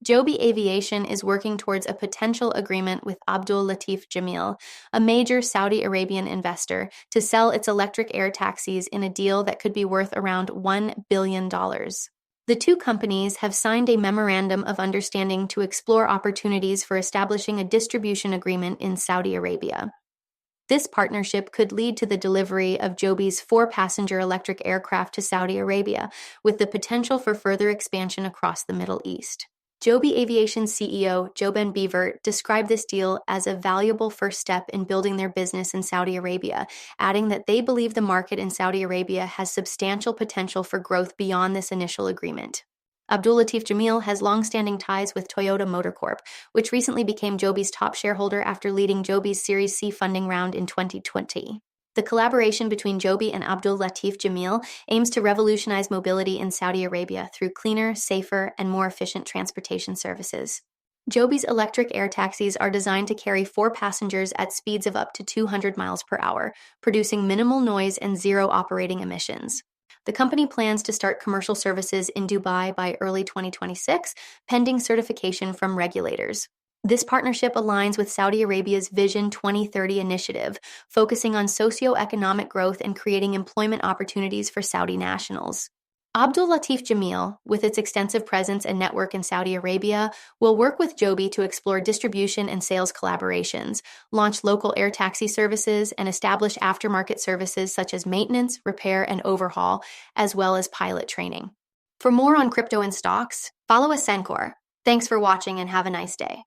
Joby Aviation is working towards a potential agreement with Abdul Latif Jameel, a major Saudi Arabian investor, to sell its electric air taxis in a deal that could be worth around $1 billion. The two companies have signed a memorandum of understanding to explore opportunities for establishing a distribution agreement in Saudi Arabia. This partnership could lead to the delivery of Joby's 4-passenger electric aircraft to Saudi Arabia, with the potential for further expansion across the Middle East. Joby Aviation CEO Joby Beavert described this deal as a valuable first step in building their business in Saudi Arabia, adding that they believe the market in Saudi Arabia has substantial potential for growth beyond this initial agreement. Abdul Latif Jameel has long-standing ties with Toyota Motor Corp, which recently became Joby's top shareholder after leading Joby's Series C funding round in 2020. The collaboration between Joby and Abdul Latif Jameel aims to revolutionize mobility in Saudi Arabia through cleaner, safer, and more efficient transportation services. Joby's electric air taxis are designed to carry 4 passengers at speeds of up to 200 miles per hour, producing minimal noise and zero operating emissions. The company plans to start commercial services in Dubai by early 2026, pending certification from regulators. This partnership aligns with Saudi Arabia's Vision 2030 initiative, focusing on socio-economic growth and creating employment opportunities for Saudi nationals. Abdul Latif Jameel, with its extensive presence and network in Saudi Arabia, will work with Joby to explore distribution and sales collaborations, launch local air taxi services, and establish aftermarket services such as maintenance, repair, and overhaul, as well as pilot training. For more on crypto and stocks, follow Ascencore. Thanks for watching and have a nice day.